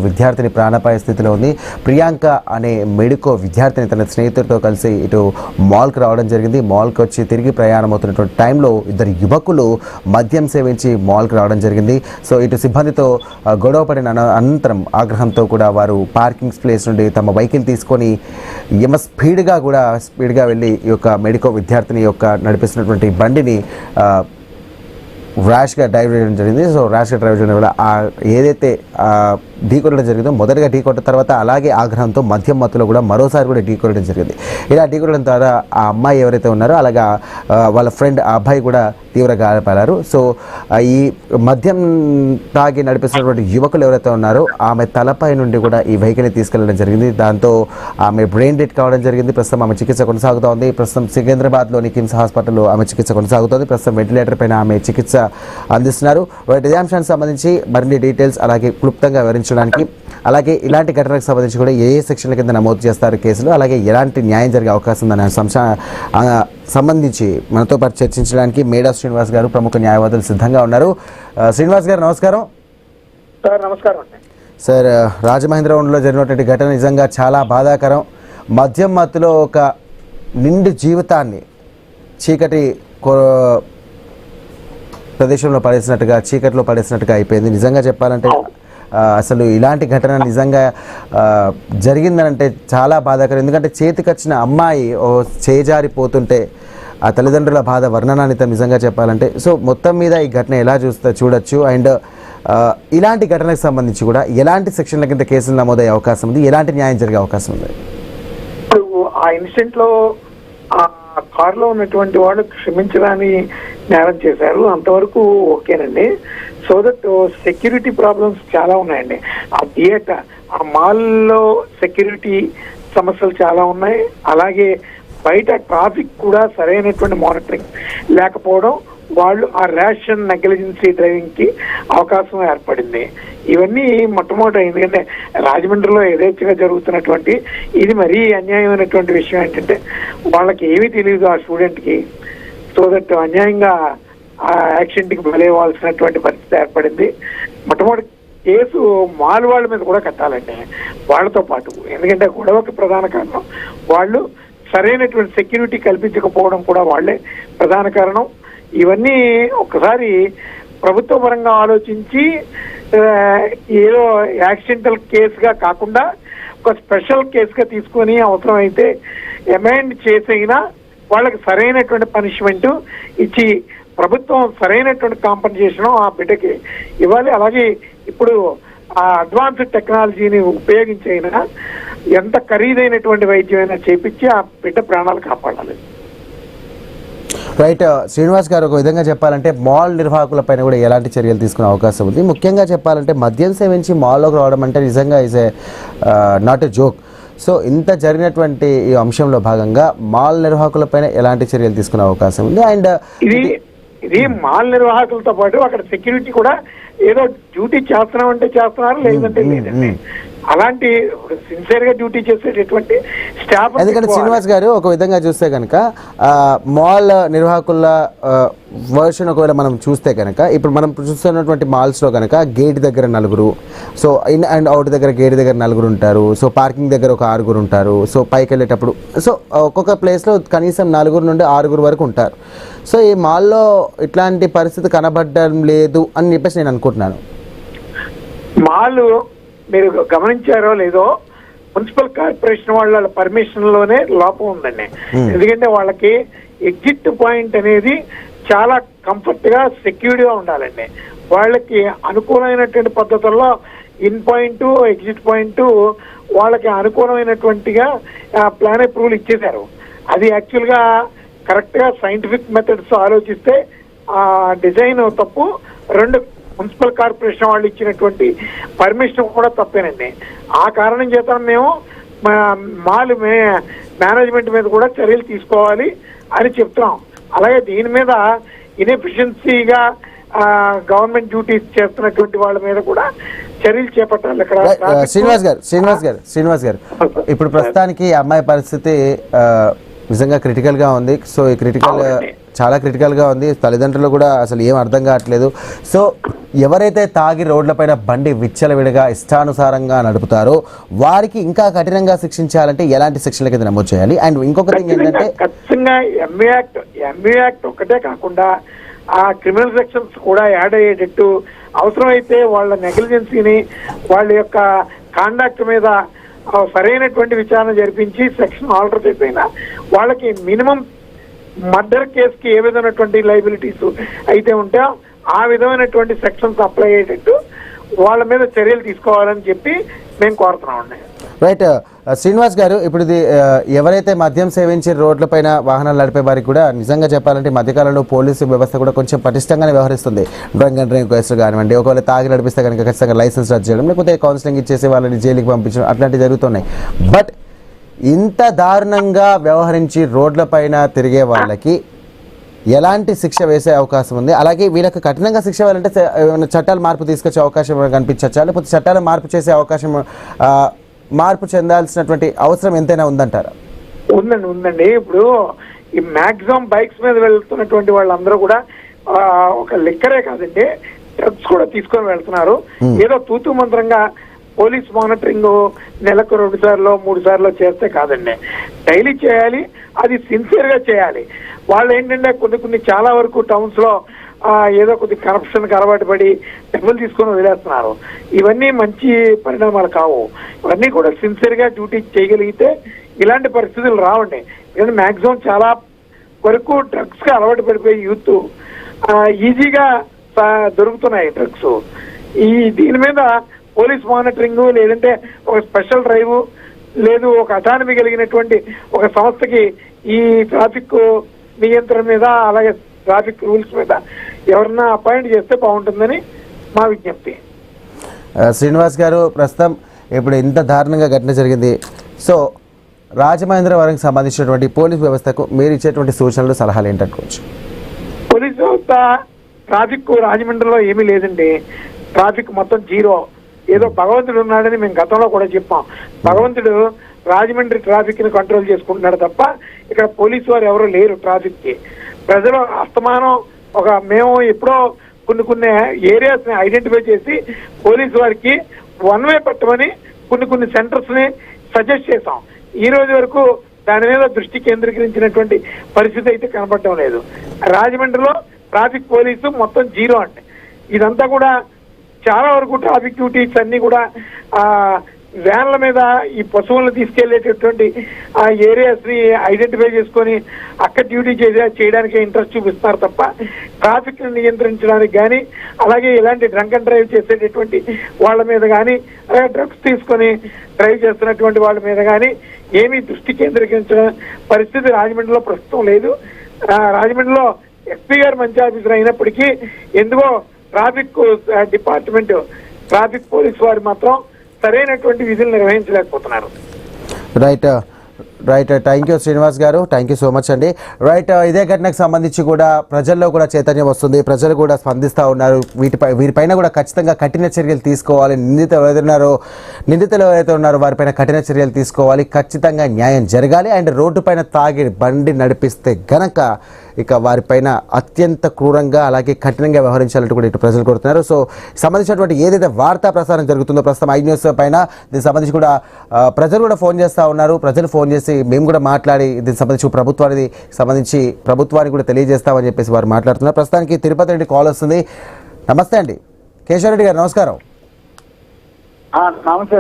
విద్యార్థిని ప్రాణాపాయ స్థితిలో ఉంది. ప్రియాంక అనే మెడికో విద్యార్థిని తన స్నేహితుడితో కలిసి ఇటు మాల్కి రావడం జరిగింది. మాల్కి వచ్చి తిరిగి ప్రయాణం అవుతున్నటువంటి టైంలో ఇద్దరు యువకులు మద్యం సేవించి మాల్కి రావడం జరిగింది. సో ఇటు సిబ్బందితో గొడవ పడిన అనంతరం ఆగ్రహంతో కూడా వారు పార్కింగ్ ప్లేస్ నుండి తమ వెహికల్ తీసుకొని స్పీడ్గా వెళ్ళి ఈ యొక్క మెడికో విద్యార్థిని యొక్క నడిపిస్తున్నటువంటి బండిని ర్యాష్గా డ్రైవ్ చేయడం జరిగింది. సో ర్యాష్గా డ్రైవ్ చేయడం వల్ల ఏదైతే ఢీకొట్టడం జరిగిందో మొదటగా ఢీకొట్టిన తర్వాత అలాగే ఆగ్రహంతో మద్యం మత్తులో కూడా మరోసారి కూడా ఢీకొట్టడం జరిగింది. ఇలా ఢీకొట్టడం ద్వారా ఆ అమ్మాయి ఎవరైతే ఉన్నారో అలాగా వాళ్ళ ఫ్రెండ్ ఆ అబ్బాయి కూడా తీవ్ర గాయపడారు. సో ఈ మద్యం తాగి నడిపిస్తున్నటువంటి యువకులు ఎవరైతే ఉన్నారో ఆమె తలపై నుండి కూడా ఈ వెహికల్ని తీసుకెళ్లడం జరిగింది. దాంతో ఆమె బ్రెయిన్ డెడ్ కావడం జరిగింది. ప్రస్తుతం ఆమె చికిత్స కొనసాగుతోంది. ప్రస్తుతం సికింద్రాబాద్లోని కిమ్స్ హాస్పిటల్లో ఆమె చికిత్స కొనసాగుతోంది. ప్రస్తుతం వెంటిలేటర్ పైన ఆమె చికిత్స అందిస్తున్నారు. ఇదే అంశానికి సంబంధించి మరిన్ని డీటెయిల్స్ అలాగే క్లుప్తంగా వివరించడానికి అలాగే ఇలాంటి ఘటనకు సంబంధించి కూడా ఏ సెక్షన్ల కింద నమోదు చేస్తారు కేసులు అలాగే ఎలాంటి న్యాయం జరిగే అవకాశం ఉందనే సంబంధించి మనతో పాటు చర్చించడానికి మేడా శ్రీనివాస్ గారు ప్రముఖ న్యాయవాదులు సిద్ధంగా ఉన్నారు. శ్రీనివాస్ గారు నమస్కారం. సార్ నమస్కారం. సార్ రాజమహేంద్రవరంలో జరిగినటువంటి ఘటన నిజంగా చాలా బాధాకరం. మద్యం మత్తులో ఒక నిండు జీవితాన్ని చీకటి ప్రదేశంలో పడేసినట్టుగా చీకటిలో పడేసినట్టుగా అయిపోయింది. నిజంగా చెప్పాలంటే అసలు ఇలాంటి ఘటన నిజంగా జరిగిందనంటే చాలా బాధాకరం. ఎందుకంటే చేతికొచ్చిన అమ్మాయి చేజారిపోతుంటే ఆ తల్లిదండ్రుల బాధ వర్ణనాన్నితం నిజంగా చెప్పాలంటే. సో మొత్తం మీద ఈ ఘటన ఎలా చూడొచ్చు అండ్ ఇలాంటి ఘటనకు సంబంధించి కూడా ఎలాంటి సెక్షన్ల కింద కేసులు నమోదయ్యే అవకాశం ఉంది, ఎలాంటి న్యాయం జరిగే అవకాశం ఉంది? ఆ ఇన్సిడెంట్లో కారులో ఉన్నటువంటి వాళ్ళు క్షమించడాన్ని నేరం చేశారు, అంతవరకు ఓకేనండి. సో దట్ సెక్యూరిటీ ప్రాబ్లమ్స్ చాలా ఉన్నాయండి. ఆ థియేటర్ ఆ మాల్లో సెక్యూరిటీ సమస్యలు చాలా ఉన్నాయి. అలాగే బయట ట్రాఫిక్ కూడా సరైనటువంటి మానిటరింగ్ లేకపోవడం, వాళ్ళు ఆ ర్యాష్ అండ్ నెగ్లిజెన్సీ డ్రైవింగ్ కి అవకాశం ఏర్పడింది. ఇవన్నీ మొట్టమొదటి, ఎందుకంటే రాజమండ్రిలో యథేచ్ఛగా జరుగుతున్నటువంటి ఇది మరీ అన్యాయమైనటువంటి విషయం ఏంటంటే వాళ్ళకి ఏమీ తెలియదు ఆ స్టూడెంట్ కి. సో దట్ అన్యాయంగా ఆ యాక్సిడెంట్ కి బలైవాల్సినటువంటి పరిస్థితి ఏర్పడింది. మొట్టమొదటి కేసు మాల్ వాళ్ళ మీద కూడా కట్టాలండి వాళ్ళతో పాటు, ఎందుకంటే గొడవకి ప్రధాన కారణం వాళ్ళు సరైనటువంటి సెక్యూరిటీ కల్పించకపోవడం కూడా వాళ్ళే ప్రధాన కారణం. ఇవన్నీ ఒకసారి ప్రభుత్వ పరంగా ఆలోచించి ఏదో యాక్సిడెంటల్ కేసుగా కాకుండా ఒక స్పెషల్ కేసుగా తీసుకొని అవసరమైతే అమెండ్ చేసైనా వాళ్ళకి సరైనటువంటి పనిష్మెంట్ ఇచ్చి ప్రభుత్వం సరైనటువంటి కాంపన్సేషన్ ఆ బిడ్డకి ఇవ్వాలి. అలాగే ఇప్పుడు ఆ అడ్వాన్స్డ్ టెక్నాలజీని ఉపయోగించైనా ఎంత ఖరీదైనటువంటి వైద్యమైనా చేపించి ఆ బిడ్డ ప్రాణాలు కాపాడాలి. రైట్ శ్రీనివాస్ గారు, ఒక విధంగా చెప్పాలంటే మాల్ నిర్వాహకులపైన కూడా ఎలాంటి చర్యలు తీసుకునే అవకాశం ఉంది? ముఖ్యంగా చెప్పాలంటే మద్యం సేవించి మాల్లోకి రావడం అంటే నిజంగా is a not a joke. So ఇంత జరిగినటువంటి ఈ అంశంలో భాగంగా మాల్ నిర్వాహకులపైన ఎలాంటి చర్యలు తీసుకునే అవకాశం ఉంది? అండ్ ఇది మాల్ నిర్వాహకులతో పాటు అక్కడ సెక్యూరిటీ కూడా ఏదో డ్యూటీ చేస్తున్నామంటే చేస్తున్నారు, లేదంటే లేదండి. అలాంటి సిన్సియర్ గా డ్యూటీ చేసేటటువంటి స్టాఫ్. ఎందుకంటే శ్రీనివాస్ గారు, ఒక విధంగా చూస్తే కనుక మాల్ నిర్వాహకుల వర్షన్ ఒకవేళ మనం చూస్తే కనుక ఇప్పుడు మనం చూస్తున్నటువంటి మాల్స్లో కనుక గేట్ దగ్గర 4, సో ఇన్ అండ్ అవుట్ దగ్గర గేట్ దగ్గర 4 ఉంటారు. సో పార్కింగ్ దగ్గర ఒక 6 ఉంటారు. సో పైకి వెళ్ళేటప్పుడు సో ఒక్కొక్క ప్లేస్లో కనీసం 4 నుండి 6 వరకు ఉంటారు. సో ఈ మాల్లో ఇట్లాంటి పరిస్థితి కనబడడం లేదు అని చెప్పేసి నేను అనుకుంటున్నాను. మాల్ మీరు గమనించారో లేదో, మున్సిపల్ కార్పొరేషన్ వాళ్ళ పర్మిషన్ లోనే లోపం ఉందండి. ఎందుకంటే వాళ్ళకి ఎగ్జిట్ పాయింట్ అనేది చాలా కంఫర్ట్ గా సెక్యూర్డ్ గా ఉండాలండి. వాళ్ళకి అనుకూలమైనటువంటి పద్ధతుల్లో ఇన్ పాయింట్ ఎగ్జిట్ పాయింట్ వాళ్ళకి అనుకూలమైనటువంటిగా ప్లాన్ అప్రూవల్ ఇచ్చేశారు. అది యాక్చువల్ గా కరెక్ట్ గా సైంటిఫిక్ మెథడ్స్ ఆలోచిస్తే ఆ డిజైన్ తప్పు, రెండు మున్సిపల్ కార్పొరేషన్ వాళ్ళు ఇచ్చినటువంటి పర్మిషన్ కూడా తప్పేనండి. ఆ కారణం చేత మేము మాల్ మేనేజ్మెంట్ మీద కూడా చర్యలు తీసుకోవాలి అని చెప్తున్నాం. అలాగే దీని మీద ఇన్ఎఫిషియన్సీగా గవర్నమెంట్ డ్యూటీస్ చేస్తున్నటువంటి వాళ్ళ మీద కూడా చర్యలు చేపట్టాలి. ఇక్కడ శ్రీనివాస్ గారు ఇప్పుడు ప్రస్తుతానికి అమ్మాయి పరిస్థితి నిజంగా క్రిటికల్గా ఉంది. సో ఈ చాలా క్రిటికల్గా ఉంది. తల్లిదండ్రులు కూడా అసలు ఏం అర్థం కావట్లేదు. సో ఎవరైతే తాగి రోడ్లపైన బండి విచ్చలవిడిగా ఇష్టానుసారంగా నడుపుతారో వారికి ఇంకా కఠినంగా శిక్షించాలంటే ఎలాంటి శిక్షల కింద నమోదు చేయాలి? అండ్ ఇంకొక థింగ్ ఏంటంటే ఖచ్చితంగా ఎంఏ యాక్ట్ ఒక్కటే కాకుండా ఆ క్రిమినల్ సెక్షన్స్ కూడా యాడ్ అయ్యేటట్టు, అవసరమైతే వాళ్ళ నెగ్లిజెన్సీని, వాళ్ళ యొక్క కాండక్ట్ మీద సరైనటువంటి విచారణ జరిపించి సెక్షన్ ఆల్టర్ చేసిన వాళ్ళకి మినిమం మర్డర్ కేసుకి ఏ విధమైనటువంటి లైబిలిటీస్ అయితే ఉంటాయో ఆ విధమైనటువంటి సెక్షన్స్ అప్లై అయ్యేటట్టు వాళ్ళ మీద చర్యలు తీసుకోవాలని చెప్పి మేము కోరుతున్నామండి. రైట్ శ్రీనివాస్ గారు, ఇప్పుడు ఇది ఎవరైతే మద్యం సేవించి రోడ్లపైన వాహనాలు నడిపే వారికి కూడా నిజంగా చెప్పాలంటే మధ్యకాలంలో పోలీసు వ్యవస్థ కూడా కొంచెం పటిష్టంగానే వ్యవహరిస్తుంది. డ్రంక్ అండ్ డ్రైవ్ కేసులు కానివ్వండి, ఒకవేళ తాగి నడిపిస్తే కనుక ఖచ్చితంగా లైసెన్స్ రద్దు చేయడం, లేకపోతే కౌన్సిలింగ్ ఇచ్చేసి వాళ్ళని జైలుకి పంపించడం అట్లాంటివి జరుగుతున్నాయి. బట్ ఇంత దారుణంగా వ్యవహరించి రోడ్లపైన తిరిగే వాళ్ళకి ఎలాంటి శిక్ష వేసే అవకాశం ఉంది? అలాగే వీళ్ళకి కఠినంగా శిక్ష వేయాలంటే ఏమైనా చట్టాలు మార్పు తీసుకొచ్చే అవకాశం కనిపించచ్చా, లేకపోతే చట్టాలు మార్పు చేసే అవకాశం మార్పు చెందాల్సినటువంటి అవసరం ఎంతైనా ఉందంటారా? ఉందండి. ఇప్పుడు ఈ మాక్సిమం బైక్స్ మీద వెళ్తున్నటువంటి వాళ్ళందరూ కూడా ఒక లిక్కరే కాదండి, డ్రగ్స్ కూడా తీసుకొని వెళ్తున్నారు. ఏదో తూతు మంత్రంగా పోలీస్ మానిటరింగ్ నెలకు 2 సార్లు 3 సార్లు చేస్తే కాదండి, డైలీ చేయాలి. అది సిన్సియర్ గా చేయాలి. వాళ్ళు ఏంటంటే కొన్ని చాలా వరకు టౌన్స్ లో ఏదో కొద్ది కరప్షన్ కి అలవాటు పడి డబ్బులు తీసుకొని వదిలేస్తున్నారు. ఇవన్నీ మంచి పరిణామాలు కావు. ఇవన్నీ కూడా సిన్సియర్ గా డ్యూటీ చేయగలిగితే ఇలాంటి పరిస్థితులు రావండి. ఎందుకంటే మాక్సిమం చాలా వరకు డ్రగ్స్ కి అలవాటు పడిపోయి యూత్ ఈజీగా దొరుకుతున్నాయి డ్రగ్స్. దీని మీద పోలీస్ మానిటరింగ్, లేదంటే ఒక స్పెషల్ డ్రైవ్, లేదు ఒక అటానమీ కలిగినటువంటి ఒక సంస్థకి ఈ ట్రాఫిక్ నియంత్రణ మీద, అలాగే ట్రాఫిక్ రూల్స్ మీద ఎవరన్నా అపాయింట్ చేస్తే బాగుంటుందని మా విజ్ఞప్తి. శ్రీనివాస్ గారు, ప్రస్తుతం ఇప్పుడు ఇంత దారుణంగా ఘటన జరిగింది. సో రాజమహేంద్రవరంకి సంబంధించినటువంటి పోలీస్ వ్యవస్థకు మీరు ఇచ్చేటువంటి సూచనలు, సలహాలు ఏంటనుకోవచ్చు? పోలీస్ వ్యవస్థ ట్రాఫిక్ రాజమండ్రిలో ఏమీ లేదండి. ట్రాఫిక్ మొత్తం జీరో. ఏదో భగవంతుడు ఉన్నాడని మేము గతంలో కూడా చెప్పాం. భగవంతుడు రాజమండ్రి ట్రాఫిక్ ని కంట్రోల్ చేసుకుంటున్నాడు తప్ప ఇక్కడ పోలీసు వారు ఎవరు లేరు ట్రాఫిక్ కి. ప్రజలు అస్తమానం మేము ఎప్పుడో కొన్ని ఏరియాస్ ని ఐడెంటిఫై చేసి పోలీసు వారికి 1 వే పెట్టమని కొన్ని సెంటర్స్ ని సజెస్ట్ చేశాం. ఈ రోజు వరకు దాని మీద దృష్టి కేంద్రీకరించినటువంటి పరిస్థితి అయితే కనపడటం లేదు. రాజమండ్రిలో ట్రాఫిక్ పోలీసు మొత్తం జీరో అండి. ఇదంతా కూడా చాలా వరకు ట్రాఫిక్ డ్యూటీస్ అన్ని కూడా వ్యాన్ల మీద ఈ పశువులను తీసుకెళ్లేటటువంటి ఆ ఏరియాస్ ని ఐడెంటిఫై చేసుకొని అక్కడ డ్యూటీ చేయడానికి ఇంట్రెస్ట్ చూపిస్తున్నారు తప్ప ట్రాఫిక్ ని నియంత్రించడానికి కానీ, అలాగే ఇలాంటి డ్రంక్ అండ్ డ్రైవ్ చేసేటటువంటి వాళ్ళ మీద కానీ, అలాగే డ్రగ్స్ తీసుకొని డ్రైవ్ చేస్తున్నటువంటి వాళ్ళ మీద కానీ ఏమీ దృష్టి కేంద్రీకరించిన పరిస్థితి రాజమండ్రిలో ప్రస్తుతం లేదు. రాజమండ్రిలో ఎస్పీ గారు మంచి ఆఫీసర్ అయినప్పటికీ ఎందుకో ట్రాఫిక్ డిపార్ట్మెంట్, ట్రాఫిక్ పోలీస్ వారు మాత్రం సరైనటువంటి విధులు నిర్వహించలేకపోతున్నారు. రైట్ థ్యాంక్ యూ శ్రీనివాస్ గారు, థ్యాంక్ యూ సో మచ్ అండి. రైట్, ఇదే ఘటనకు సంబంధించి కూడా ప్రజల్లో కూడా చైతన్యం వస్తుంది, ప్రజలు కూడా స్పందిస్తూ ఉన్నారు. వీరిపైన కూడా ఖచ్చితంగా కఠిన చర్యలు తీసుకోవాలి. నిందితులు ఎవరైతే ఉన్నారో వారిపైన కఠిన చర్యలు తీసుకోవాలి. ఖచ్చితంగా న్యాయం జరగాలి. అండ్ రోడ్డు పైన తాగి బండి నడిపిస్తే గనక ఇక వారిపైన అత్యంత క్రూరంగా అలాగే కఠినంగా వ్యవహరించాలంటూ కూడా ఇటు ప్రజలు కోరుతున్నారు. సో సంబంధించినటువంటి ఏదైతే వార్తా ప్రసారం జరుగుతుందో ప్రస్తుతం ఐ న్యూస్ పైన దీనికి సంబంధించి కూడా ప్రజలు కూడా ఫోన్ చేస్తూ ఉన్నారు. ప్రజలు ఫోన్ చేసి మేము కూడా మాట్లాడి దీనికి సంబంధించి ప్రభుత్వానికి కూడా తెలియజేస్తామని చెప్పేసి వారు మాట్లాడుతున్నారు. ప్రస్తుతానికి తిరుపతి రెడ్డి కాల్ వస్తుంది. నమస్తే అండి కేశవరెడ్డి గారు, నమస్కారం. నమస్తే.